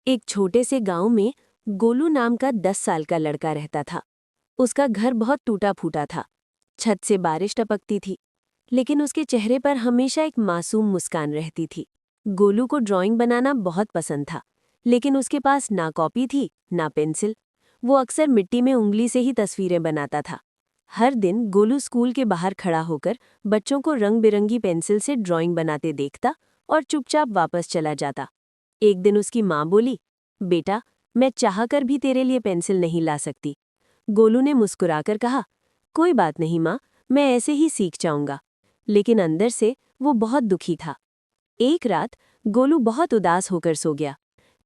एक छोटे से गांव में गोलू नाम का 10 साल का लड़का रहता था। उसका घर बहुत टूटा फूटा था। छत से बारिश टपकती थी, लेकिन उसके चेहरे पर हमेशा एक मासूम मुस्कान रहती थी। गोलू को ड्राइंग बनाना बहुत पसंद था, लेकिन उसके पास ना कॉपी थी ना पेंसिल। वो अक्सर मिट्टी में उंगली से ही तस्वीरें बनाता था। हर दिन गोलू स्कूल के बाहर खड़ा होकर बच्चों को रंग बिरंगी पेंसिल से ड्राइंग बनाते देखता और चुपचाप वापस चला जाता। एक दिन उसकी माँ बोली, बेटा, मैं चाहकर भी तेरे लिए पेंसिल नहीं ला सकती। गोलू ने मुस्कुराकर कहा, कोई बात नहीं माँ, मैं ऐसे ही सीख जाऊंगा। लेकिन अंदर से वो बहुत दुखी था। एक रात गोलू बहुत उदास होकर सो गया।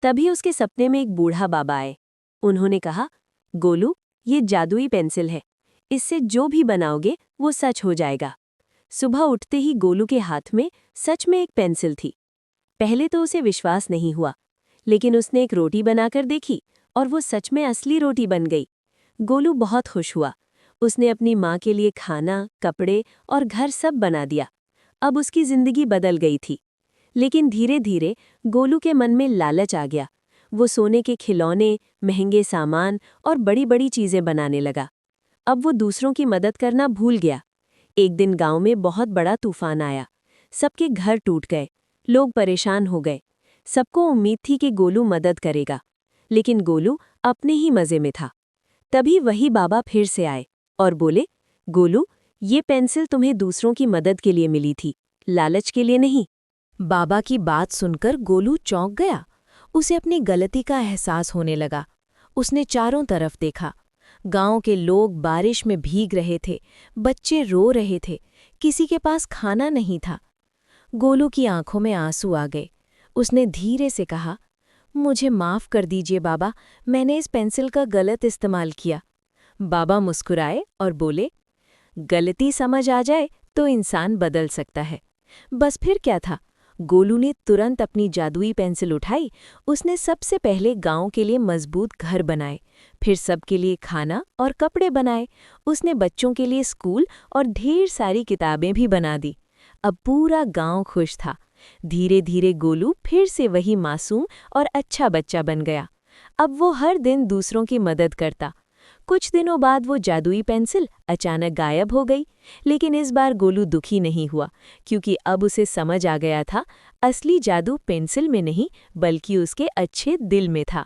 तभी उसके सपने में एक बूढ़ा बाबा आए। उन्होंने कहा, गोलू, ये जादुई पेंसिल है। इससे जो भी बनाओगे वो सच हो जाएगा। सुबह उठते ही गोलू के हाथ में सच में एक पेंसिल थी। पहले तो उसे विश्वास नहीं हुआ, लेकिन उसने एक रोटी बनाकर देखी और वो सच में असली रोटी बन गई। गोलू बहुत खुश हुआ। उसने अपनी माँ के लिए खाना, कपड़े और घर सब बना दिया। अब उसकी जिंदगी बदल गई थी। लेकिन धीरे धीरे गोलू के मन में लालच आ गया। वो सोने के खिलौने, महंगे सामान और बड़ी बड़ी चीजें बनाने लगा। अब वो दूसरों की मदद करना भूल गया। एक दिन गांव में बहुत बड़ा तूफान आया। सबके घर टूट गए। लोग परेशान हो गए। सबको उम्मीद थी कि गोलू मदद करेगा, लेकिन गोलू अपने ही मजे में था। तभी वही बाबा फिर से आए और बोले, गोलू, ये पेंसिल तुम्हें दूसरों की मदद के लिए मिली थी, लालच के लिए नहीं। बाबा की बात सुनकर गोलू चौंक गया। उसे अपनी गलती का एहसास होने लगा। उसने चारों तरफ देखा। गांव के लोग बारिश में भीग रहे थे, बच्चे रो रहे थे, किसी के पास खाना नहीं था। गोलू की आंखों में आंसू आ गए। उसने धीरे से कहा, मुझे माफ़ कर दीजिए बाबा, मैंने इस पेंसिल का गलत इस्तेमाल किया। बाबा मुस्कुराए और बोले, गलती समझ आ जाए तो इंसान बदल सकता है। बस फिर क्या था। गोलू ने तुरंत अपनी जादुई पेंसिल उठाई। उसने सबसे पहले गांव के लिए मजबूत घर बनाए, फिर सबके लिए खाना और कपड़े बनाए। उसने बच्चों के लिए स्कूल और ढेर सारी किताबें भी बना दी। अब पूरा गांव खुश था। धीरे धीरे गोलू फिर से वही मासूम और अच्छा बच्चा बन गया। अब वो हर दिन दूसरों की मदद करता। कुछ दिनों बाद वो जादुई पेंसिल अचानक गायब हो गई, लेकिन इस बार गोलू दुखी नहीं हुआ, क्योंकि अब उसे समझ आ गया था, असली जादू पेंसिल में नहीं बल्कि उसके अच्छे दिल में था।